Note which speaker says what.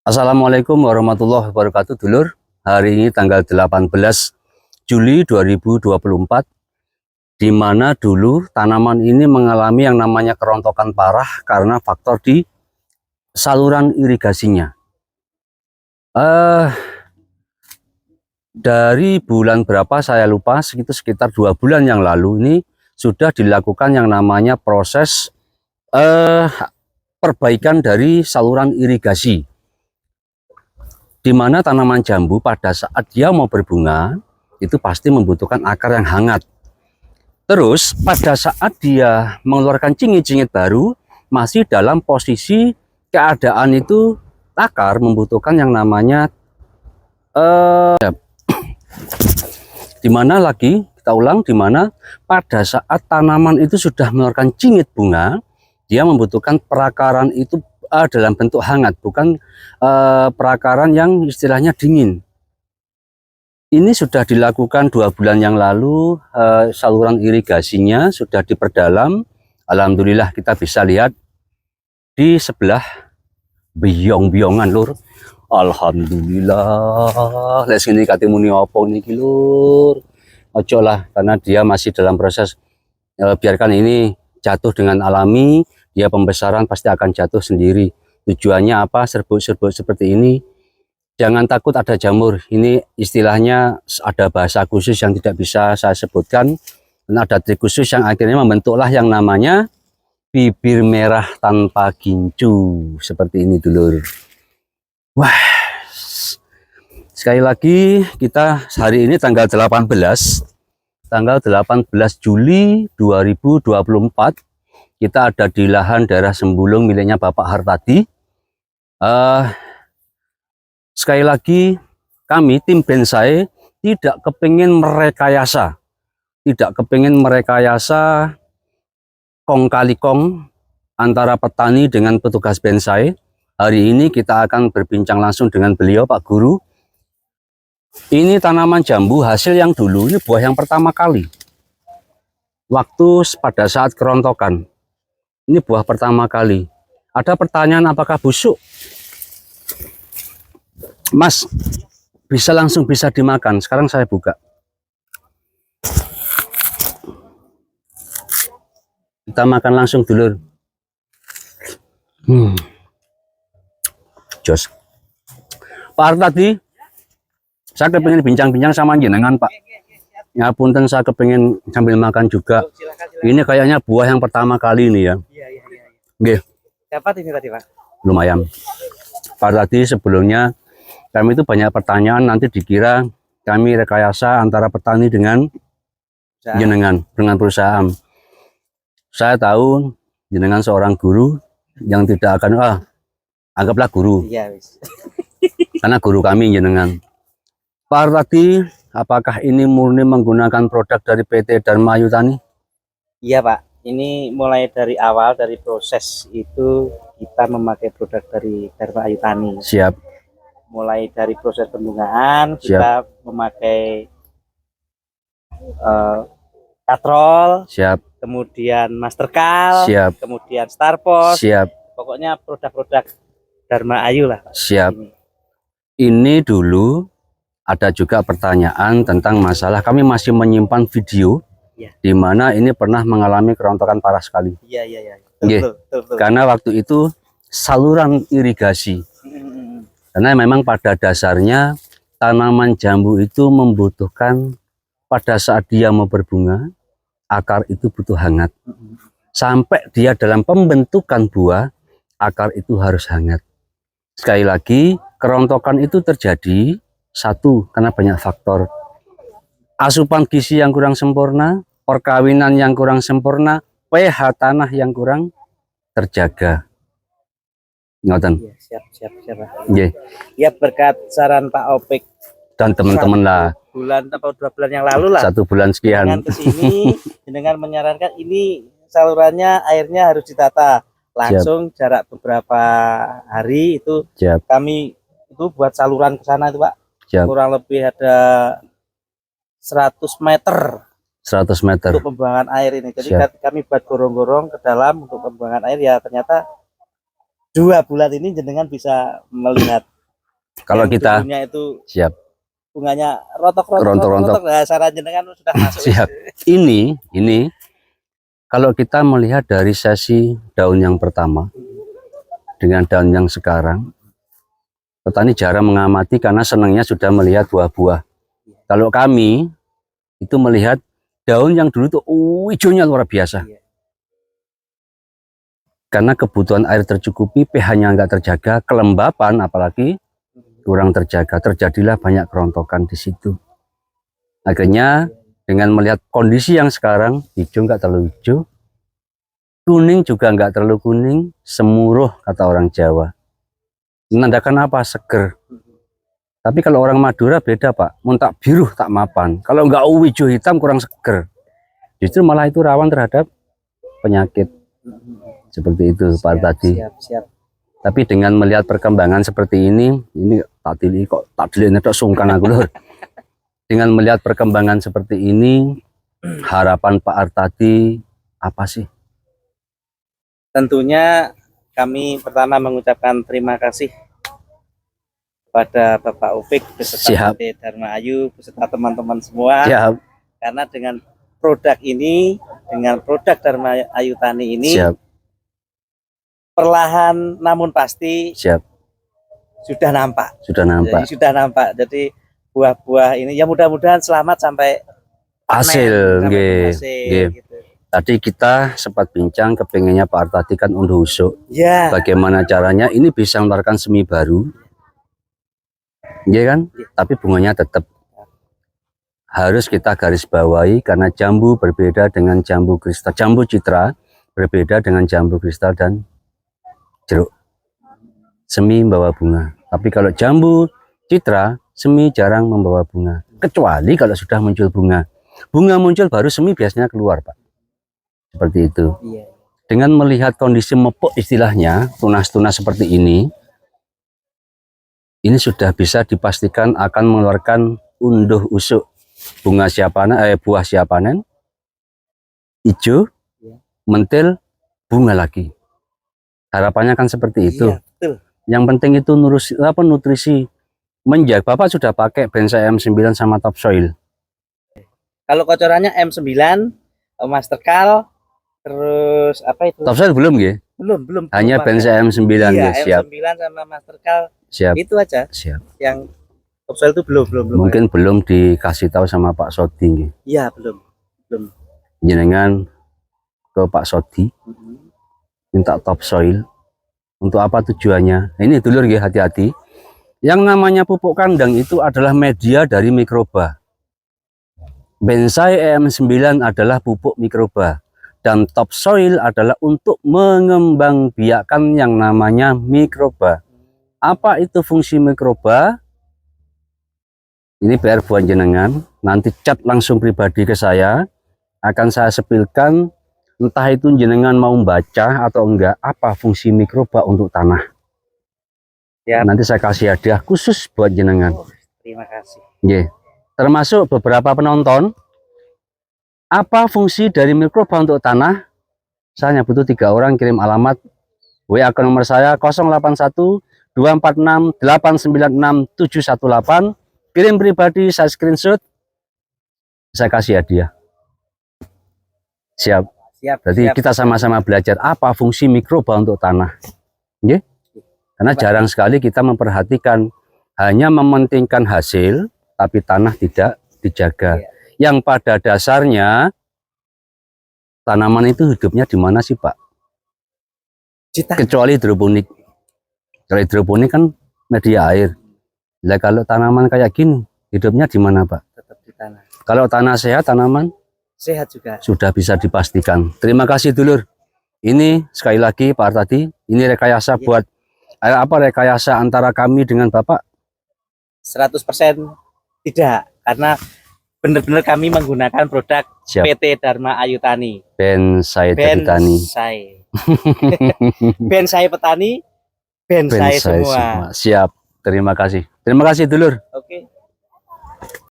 Speaker 1: Assalamualaikum warahmatullahi wabarakatuh, dulur. Hari ini tanggal 18 Juli 2024, di mana dulu tanaman ini mengalami yang namanya kerontokan parah karena faktor di saluran irigasinya. Dari bulan berapa saya lupa, sekitar 2 bulan yang lalu ini sudah dilakukan yang namanya proses perbaikan dari saluran irigasi, di mana tanaman jambu pada saat dia mau berbunga itu pasti membutuhkan akar yang hangat. Terus pada saat dia mengeluarkan cingit-cingit baru, masih dalam posisi keadaan itu akar membutuhkan yang namanya dimana lagi kita ulang, dimana pada saat tanaman itu sudah mengeluarkan cingit bunga, dia membutuhkan perakaran itu dalam bentuk hangat, bukan perakaran yang istilahnya dingin. Ini sudah dilakukan 2 bulan yang lalu, saluran irigasinya sudah diperdalam. Alhamdulillah kita bisa lihat di sebelah biong-biongan, lur. Alhamdulillah. Les ini katimuni opo niki, lur. Ojo lah, karena dia masih dalam proses, biarkan ini jatuh dengan alami. Dia pembesaran pasti akan jatuh sendiri. Tujuannya apa? Serbuk-serbuk seperti ini. Jangan takut ada jamur. Ini istilahnya ada bahasa khusus yang tidak bisa saya sebutkan. Dan ada trik khusus yang akhirnya membentuklah yang namanya bibir merah tanpa gincu. Seperti ini, dulur. Wah. Sekali lagi kita hari ini tanggal 18 Juli 2024. Kita ada di lahan daerah Sembulung miliknya Bapak Hartadi. Sekali lagi kami tim bonsai tidak kepingin merekayasa, kong kali kong antara petani dengan petugas bonsai. Hari ini kita akan berbincang langsung dengan beliau, Pak Guru. Ini tanaman jambu hasil yang dulu, ini buah yang pertama kali waktu pada saat kerontokan. Ini buah pertama kali. Ada pertanyaan apakah busuk? Mas, langsung bisa dimakan. Sekarang saya buka. Kita makan langsung, dulur. Jos. Pak Hartadi, saya kepengen bincang-bincang sama jenengan, Pak. Ya punten, saya kepengen sambil makan juga. Ini kayaknya buah yang pertama kali ini ya. Iya.
Speaker 2: Dapat ini tadi, Pak?
Speaker 1: Lumayan. Pak Hartadi, sebelumnya kami itu banyak pertanyaan, nanti dikira kami rekayasa antara petani dengan jenengan, dengan perusahaan. Saya tahu jenengan seorang guru yang tidak akan, anggaplah guru.
Speaker 2: Iya, wis.
Speaker 1: Karena guru kami jenengan. Pak Hartadi, apakah ini murni menggunakan produk dari PT Dharma Ayu Tani?
Speaker 2: Iya, Pak. Ini mulai dari awal, dari proses itu kita memakai produk dari Dharma Ayu Tani.
Speaker 1: Siap.
Speaker 2: Mulai dari proses pembungaan, kita memakai katrol,
Speaker 1: siap,
Speaker 2: kemudian masterkal,
Speaker 1: siap,
Speaker 2: kemudian starpos,
Speaker 1: siap.
Speaker 2: Pokoknya produk-produk Dharma Ayu lah, Pak.
Speaker 1: Siap. Ini dulu ada juga pertanyaan tentang masalah, kami masih menyimpan video ya, di mana ini pernah mengalami kerontokan parah sekali.
Speaker 2: Iya. Betul.
Speaker 1: Karena waktu itu saluran irigasi. Karena memang pada dasarnya tanaman jambu itu membutuhkan pada saat dia mau berbunga, akar itu butuh hangat. Sampai dia dalam pembentukan buah, akar itu harus hangat. Sekali lagi, kerontokan itu terjadi satu karena banyak faktor. Asupan gizi yang kurang sempurna, perkawinan yang kurang sempurna, pH tanah yang kurang terjaga. Ngoten.
Speaker 2: Ya, siap.
Speaker 1: Yeah.
Speaker 2: Ya, berkat saran Pak Opik
Speaker 1: dan teman-teman lah.
Speaker 2: Bulan atau 2 bulan yang lalu lah.
Speaker 1: 1 bulan sekian.
Speaker 2: Dengan kesini, dengan menyarankan ini salurannya airnya harus ditata. Langsung siap. Jarak beberapa hari itu siap. Kami itu buat saluran ke sana itu, Pak. Siap. Kurang lebih ada 100 meter.
Speaker 1: 100 meter.
Speaker 2: Untuk pembuangan air ini. Jadi siap. Kami buat gorong-gorong ke dalam untuk pembuangan air, ya ternyata 2 bulan ini jenengan bisa melihat
Speaker 1: Kalau kita
Speaker 2: dulunya itu
Speaker 1: siap
Speaker 2: bunganya rontok-rontok,
Speaker 1: rontok-rontok.
Speaker 2: nah, saran jenengan sudah masuk.
Speaker 1: Siap. Ini kalau kita melihat dari sesi daun yang pertama dengan daun yang sekarang, petani jarang mengamati karena senangnya sudah melihat buah-buah. Kalau kami itu melihat daun yang dulu tuh hijaunya luar biasa. Karena kebutuhan air tercukupi, pH-nya nggak terjaga, kelembapan apalagi kurang terjaga, terjadilah banyak kerontokan di situ. Akhirnya dengan melihat kondisi yang sekarang, hijau nggak terlalu hijau, kuning juga nggak terlalu kuning, semuruh kata orang Jawa. Menandakan apa? Seger. Tapi kalau orang Madura beda Pak, mun tak biru tak mapan. Kalau nggak hijau hitam kurang seger. Justru malah itu rawan terhadap penyakit. Seperti itu Pak tadi.
Speaker 2: Siap.
Speaker 1: Tapi dengan melihat perkembangan seperti ini tak dili kok tak dili netok sungkan aku lho. Dengan melihat perkembangan seperti ini, harapan Pak Artadi apa sih?
Speaker 2: Tentunya kami pertama mengucapkan terima kasih kepada Bapak Ufik beserta PT Dharma Ayu beserta teman-teman semua.
Speaker 1: Siap.
Speaker 2: Karena dengan produk ini, dengan produk Dharma Ayu Tani ini,
Speaker 1: siap,
Speaker 2: perlahan namun pasti
Speaker 1: siap,
Speaker 2: sudah nampak.
Speaker 1: Sudah nampak.
Speaker 2: Jadi buah-buah ini ya mudah-mudahan selamat sampai
Speaker 1: hasil.
Speaker 2: Gitu.
Speaker 1: Tadi kita sempat bincang kepengennya Pak Artadi kan unduh usuk.
Speaker 2: Ya.
Speaker 1: Bagaimana caranya ini bisa mengeluarkan semi baru. Iya kan? Tapi bunganya tetap harus kita garis bawahi karena jambu berbeda dengan jambu kristal. Jambu citra berbeda dengan jambu kristal dan jeruk. Semi membawa bunga. Tapi kalau jambu citra, semi jarang membawa bunga. Kecuali kalau sudah muncul bunga. Bunga muncul baru semi biasanya keluar Pak. Seperti itu. Dengan melihat kondisi mepok istilahnya, tunas-tunas seperti ini sudah bisa dipastikan akan mengeluarkan unduh usuk. Bunga siap panen, buah siap panen, hijau, mentil, bunga lagi. Harapannya kan seperti itu.
Speaker 2: Betul.
Speaker 1: Yang penting itu nutrisi menjaga. Bapak sudah pakai Bensai M9 sama Topsoil.
Speaker 2: Kalau kocorannya M9, Mastercal, terus apa itu?
Speaker 1: Topsoil belum ya?
Speaker 2: Belum.
Speaker 1: Hanya Bensai M9 ya. Siap.
Speaker 2: M9 sama Mastercal.
Speaker 1: Siap.
Speaker 2: Itu aja.
Speaker 1: Siap.
Speaker 2: Yang Topsoil itu belum.
Speaker 1: Mungkin belum dikasih tahu sama Pak Sodi.
Speaker 2: Iya, belum.
Speaker 1: Jenengan ke Pak Sodi minta Topsoil. Untuk apa tujuannya? Ini dulur ya, hati-hati. Yang namanya pupuk kandang itu adalah media dari mikroba. Bensai EM9 adalah pupuk mikroba. Dan Topsoil adalah untuk mengembangbiakkan yang namanya mikroba. Apa itu fungsi mikroba? Ini PR buat jenengan. Nanti chat langsung pribadi ke saya. Akan saya sepilkan. Entah itu jenengan mau baca atau enggak, apa fungsi mikroba untuk tanah. Ya. Nanti saya kasih hadiah khusus buat jenengan.
Speaker 2: Terima kasih.
Speaker 1: Termasuk beberapa penonton. Apa fungsi dari mikroba untuk tanah? Saya hanya butuh 3 orang kirim alamat. WA ke nomor saya 081 246 896 718. Kirim pribadi, saya screenshot. Saya kasih hadiah. Siap. Jadi kita sama-sama belajar apa fungsi mikroba untuk tanah. Karena jarang sekali kita memperhatikan, hanya mementingkan hasil, tapi tanah tidak dijaga. Yang pada dasarnya tanaman itu hidupnya di mana sih Pak? Kecuali hidroponik. Kalau hidroponik kan media air. Nah, kalau tanaman kayak gini, hidupnya di mana Pak?
Speaker 2: Tetap di tanah.
Speaker 1: Kalau tanah sehat, tanaman
Speaker 2: sehat juga.
Speaker 1: Sudah bisa dipastikan. Terima kasih dulur. Ini sekali lagi Pak Artadi, ini rekayasa buat rekayasa antara kami dengan Bapak?
Speaker 2: 100% tidak, karena benar-benar kami menggunakan produk PT Dharma Ayu Tani.
Speaker 1: Bensai Petani.
Speaker 2: Bensai Petani, Bensai semua.
Speaker 1: Siap. Terima kasih. Terima kasih dulur.
Speaker 2: Oke.